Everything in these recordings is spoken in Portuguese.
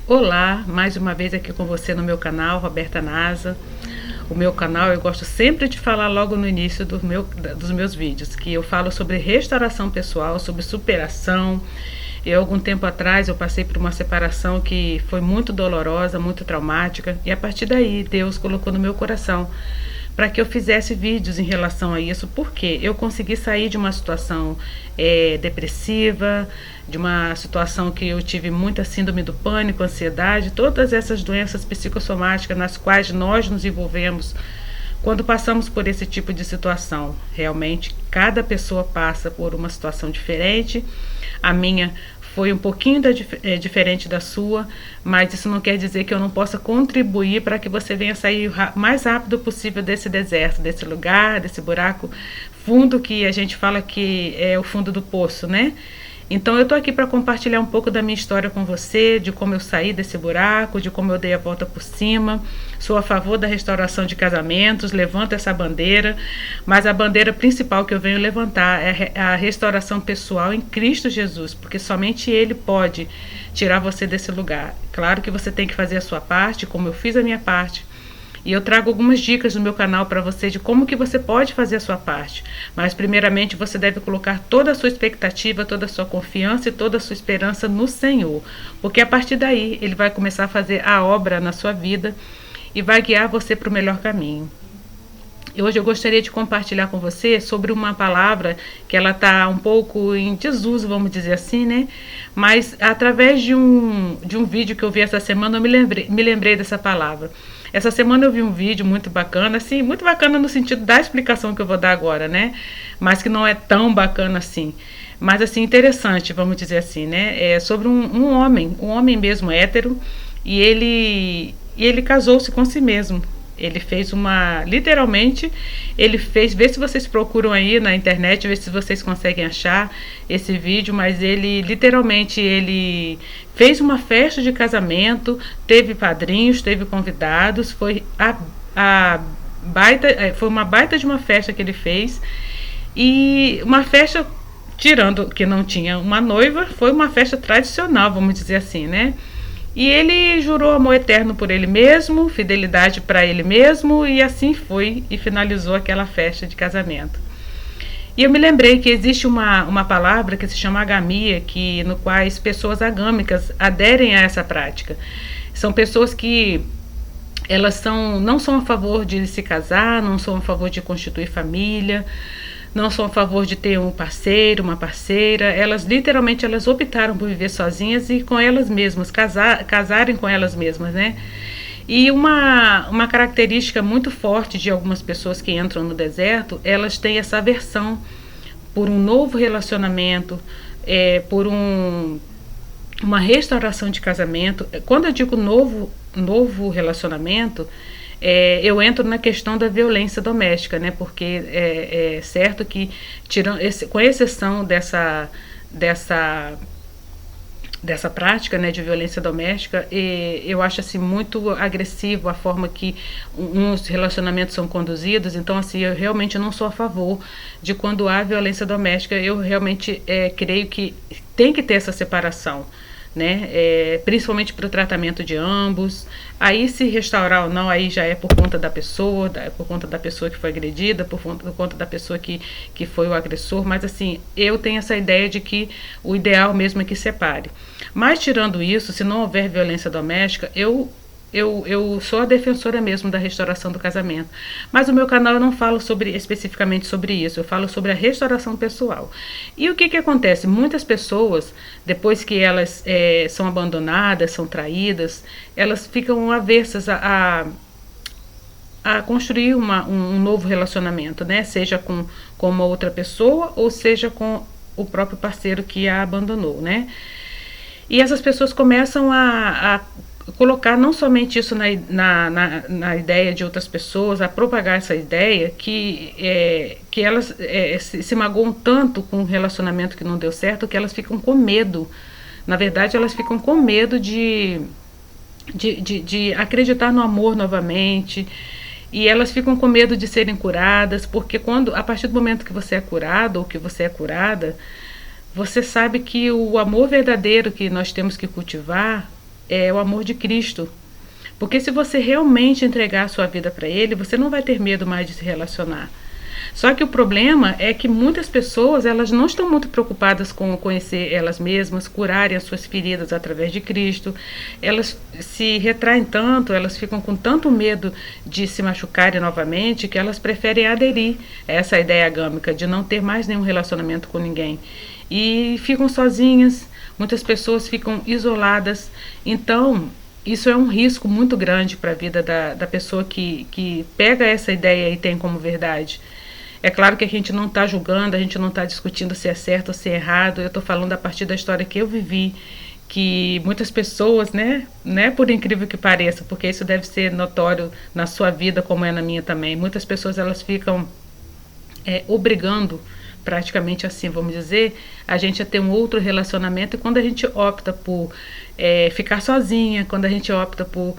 Olá, mais uma vez aqui com você no meu canal, Roberta Nasa. O meu canal, eu gosto sempre de falar logo no início dos meus vídeos, que eu falo sobre restauração pessoal, sobre superação. Algum tempo atrás, eu passei por uma separação que foi muito dolorosa, muito traumática, e a partir daí, Deus colocou no meu coração para que eu fizesse vídeos em relação a isso, porque eu consegui sair de uma situação depressiva, de uma situação que eu tive muita síndrome do pânico, ansiedade, todas essas doenças psicossomáticas nas quais nós nos envolvemos quando passamos por esse tipo de situação. Realmente, cada pessoa passa por uma situação diferente. A minha foi um pouquinho diferente da sua, mas isso não quer dizer que eu não possa contribuir para que você venha sair o mais rápido possível desse deserto, desse lugar, desse buraco fundo que a gente fala que é o fundo do poço, né? Então eu tô aqui para compartilhar um pouco da minha história com você, de como eu saí desse buraco, de como eu dei a volta por cima. Sou a favor da restauração de casamentos, levanto essa bandeira, mas a bandeira principal que eu venho levantar é a restauração pessoal em Cristo Jesus, porque somente Ele pode tirar você desse lugar. Claro que você tem que fazer a sua parte, como eu fiz a minha parte. E eu trago algumas dicas no meu canal para você de como que você pode fazer a sua parte. Mas primeiramente você deve colocar toda a sua expectativa, toda a sua confiança e toda a sua esperança no Senhor. Porque a partir daí Ele vai começar a fazer a obra na sua vida e vai guiar você para o melhor caminho. E hoje eu gostaria de compartilhar com você sobre uma palavra que ela está um pouco em desuso, vamos dizer assim, né? Mas através de um vídeo que eu vi essa semana, eu me lembrei dessa palavra. Essa semana eu vi um vídeo muito bacana, assim, muito bacana no sentido da explicação que eu vou dar agora, né? Mas que não é tão bacana assim. Mas assim, interessante, vamos dizer assim, né? É sobre um homem mesmo hétero, e ele casou-se com si mesmo. Ele fez literalmente, ele fez, vê se vocês procuram aí na internet, vê se vocês conseguem achar esse vídeo, mas ele fez uma festa de casamento, teve padrinhos, teve convidados, foi uma baita de uma festa que ele fez, e uma festa, tirando que não tinha uma noiva, foi uma festa tradicional, vamos dizer assim, né? E ele jurou amor eterno por ele mesmo, fidelidade para ele mesmo, e assim foi e finalizou aquela festa de casamento. E eu me lembrei que existe uma palavra que se chama agamia, no qual pessoas agâmicas aderem a essa prática. São pessoas que elas não são a favor de se casar, não são a favor de constituir família, não são a favor de ter um parceiro, uma parceira. Elas literalmente optaram por viver sozinhas e com elas mesmas, casarem com elas mesmas, né? E uma característica muito forte de algumas pessoas que entram no deserto, elas têm essa aversão por um novo relacionamento, por uma restauração de casamento. Quando eu digo novo relacionamento, eu entro na questão da violência doméstica, né? Porque é certo que, com exceção dessa prática, né, de violência doméstica, eu acho assim muito agressivo a forma que uns relacionamentos são conduzidos. Então assim, eu realmente não sou a favor de quando há violência doméstica. Eu realmente creio que tem que ter essa separação, né? Principalmente para o tratamento de ambos. Aí se restaurar ou não, aí já é por conta da pessoa, por conta da pessoa que foi agredida, por conta da pessoa que foi o agressor. Mas assim, eu tenho essa ideia de que o ideal mesmo é que separe. Mas tirando isso, se não houver violência doméstica, eu sou a defensora mesmo da restauração do casamento. Mas o meu canal eu não falo especificamente sobre isso, eu falo sobre a restauração pessoal. E o que acontece? Muitas pessoas, depois que elas são abandonadas, são traídas, elas ficam aversas a construir um novo relacionamento, né? Seja com uma outra pessoa ou seja com o próprio parceiro que a abandonou, né? E essas pessoas começam a colocar não somente isso na ideia de outras pessoas, a propagar essa ideia que elas se magoam tanto com um relacionamento que não deu certo, que elas ficam com medo. Na verdade, elas ficam com medo de acreditar no amor novamente, e elas ficam com medo de serem curadas, porque a partir do momento que você é curado ou que você é curada, você sabe que o amor verdadeiro que nós temos que cultivar é o amor de Cristo. Porque se você realmente entregar a sua vida para Ele, você não vai ter medo mais de se relacionar. Só que o problema é que muitas pessoas, elas não estão muito preocupadas com conhecer elas mesmas, curarem as suas feridas através de Cristo. Elas se retraem tanto, elas ficam com tanto medo de se machucarem novamente, que elas preferem aderir a essa ideia agâmica de não ter mais nenhum relacionamento com ninguém. E ficam sozinhas, muitas pessoas ficam isoladas. Então, isso é um risco muito grande para a vida da pessoa que pega essa ideia e tem como verdade. É claro que a gente não está julgando, a gente não está discutindo se é certo ou se é errado. Eu estou falando a partir da história que eu vivi, que muitas pessoas, né, por incrível que pareça, porque isso deve ser notório na sua vida como é na minha também. Muitas pessoas elas ficam obrigando, praticamente assim, vamos dizer, a gente a ter um outro relacionamento, e quando a gente opta por ficar sozinha, quando a gente opta por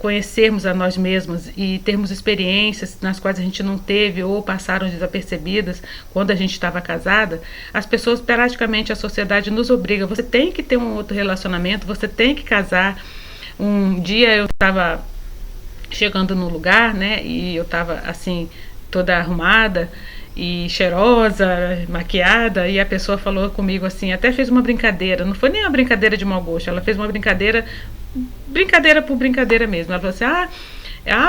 conhecermos a nós mesmos e termos experiências nas quais a gente não teve ou passaram desapercebidas quando a gente estava casada, as pessoas, praticamente a sociedade nos obriga, você tem que ter um outro relacionamento, você tem que casar. Um dia eu estava chegando no lugar, né, e eu estava assim, toda arrumada e cheirosa, maquiada, e a pessoa falou comigo assim, até fez uma brincadeira, não foi nem uma brincadeira de mau gosto, ela fez uma brincadeira por brincadeira mesmo. Ela falou assim,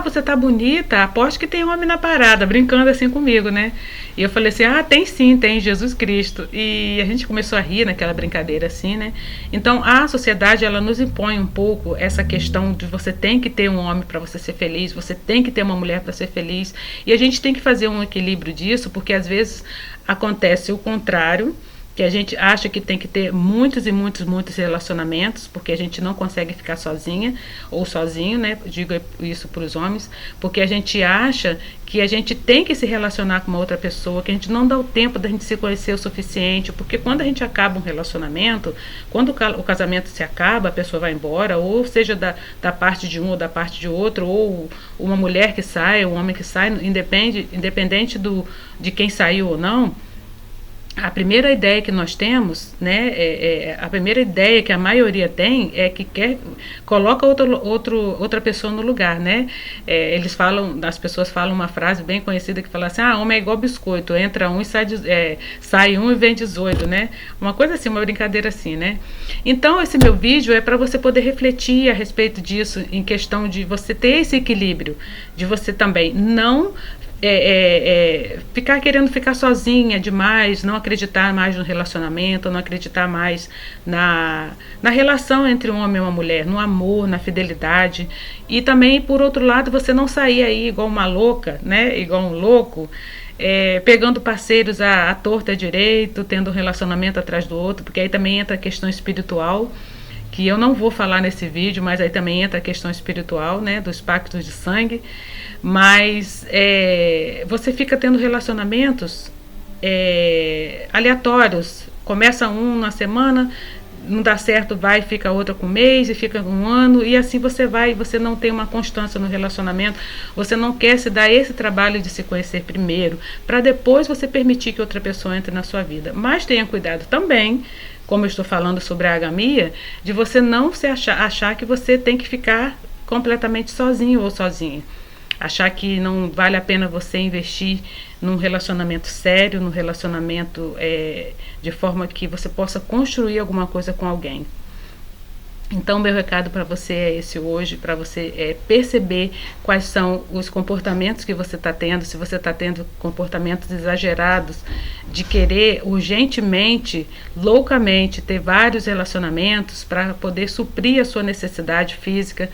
você tá bonita, aposto que tem homem na parada, brincando assim comigo, né? E eu falei assim, tem sim, tem Jesus Cristo. E a gente começou a rir naquela brincadeira assim, né? Então a sociedade, ela nos impõe um pouco essa questão de você tem que ter um homem para você ser feliz, você tem que ter uma mulher para ser feliz. E a gente tem que fazer um equilíbrio disso, porque às vezes acontece o contrário, que a gente acha que tem que ter muitos e muitos relacionamentos, porque a gente não consegue ficar sozinha ou sozinho, né? Digo isso para os homens, porque a gente acha que a gente tem que se relacionar com uma outra pessoa, que a gente não dá o tempo da gente se conhecer o suficiente, porque quando a gente acaba um relacionamento, quando o casamento se acaba, a pessoa vai embora, ou seja da parte de um ou da parte de outro, ou uma mulher que sai, um homem que sai, independente de quem saiu ou não. A primeira ideia que nós temos, né, a primeira ideia que a maioria tem é que coloca outra pessoa no lugar, né? As pessoas falam uma frase bem conhecida que fala assim, homem é igual biscoito, entra um e sai um e vem 18, né? Uma coisa assim, uma brincadeira assim, né? Então esse meu vídeo é para você poder refletir a respeito disso, em questão de você ter esse equilíbrio, de você também não ficar sozinha demais, não acreditar mais no relacionamento, não acreditar mais na relação entre um homem e uma mulher, no amor, na fidelidade. E também, por outro lado, você não sair aí igual uma louca, né, igual um louco, pegando parceiros à torta e à direito, tendo um relacionamento atrás do outro, porque aí também entra a questão espiritual, que eu não vou falar nesse vídeo, mas aí também entra a questão espiritual, né, dos pactos de sangue. Mas você fica tendo relacionamentos aleatórios. Começa um na semana, não dá certo, vai, fica outra com um mês, e fica um ano, e assim você vai, você não tem uma constância no relacionamento, você não quer se dar esse trabalho de se conhecer primeiro, para depois você permitir que outra pessoa entre na sua vida. Mas tenha cuidado também, como eu estou falando sobre a agamia, de você não achar que você tem que ficar completamente sozinho ou sozinha. Achar que não vale a pena você investir num relacionamento sério, num relacionamento de forma que você possa construir alguma coisa com alguém. Então, meu recado para você é esse hoje, para você perceber quais são os comportamentos que você está tendo, se você está tendo comportamentos exagerados de querer urgentemente, loucamente, ter vários relacionamentos para poder suprir a sua necessidade física,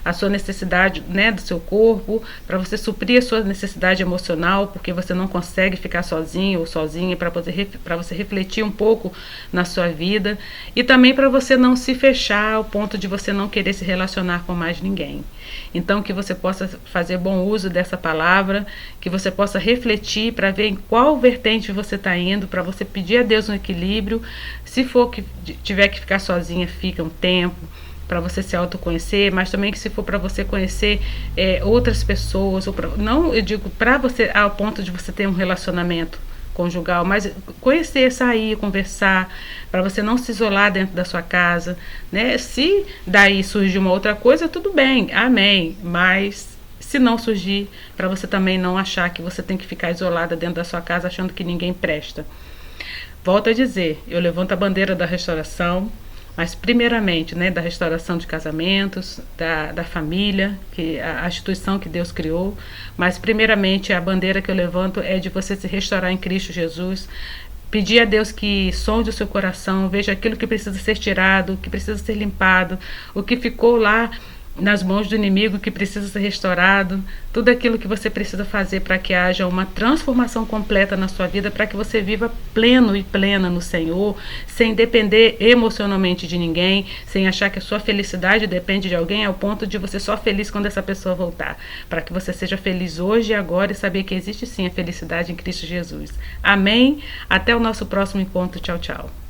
a sua necessidade, né, do seu corpo, para você suprir a sua necessidade emocional, porque você não consegue ficar sozinho ou sozinha, para você refletir um pouco na sua vida, e também para você não se fechar ao ponto de você não querer se relacionar com mais ninguém. Então, que você possa fazer bom uso dessa palavra, que você possa refletir para ver em qual vertente você está indo, para você pedir a Deus um equilíbrio. Se for que tiver que ficar sozinha, fica um tempo, para você se autoconhecer, mas também que se for para você conhecer outras pessoas, não, eu digo para você ao ponto de você ter um relacionamento conjugal, mas conhecer, sair, conversar, para você não se isolar dentro da sua casa, né? Se daí surgir uma outra coisa, tudo bem, amém, mas se não surgir, para você também não achar que você tem que ficar isolada dentro da sua casa achando que ninguém presta. Volto a dizer, eu levanto a bandeira da restauração, mas primeiramente, né, da restauração de casamentos, da família, que a instituição que Deus criou, mas primeiramente a bandeira que eu levanto é de você se restaurar em Cristo Jesus, pedir a Deus que sonde o seu coração, veja aquilo que precisa ser tirado, que precisa ser limpado, o que ficou lá nas mãos do inimigo que precisa ser restaurado, tudo aquilo que você precisa fazer para que haja uma transformação completa na sua vida, para que você viva pleno e plena no Senhor, sem depender emocionalmente de ninguém, sem achar que a sua felicidade depende de alguém ao ponto de você só feliz quando essa pessoa voltar, para que você seja feliz hoje e agora e saber que existe sim a felicidade em Cristo Jesus. Amém? Até o nosso próximo encontro. Tchau, tchau.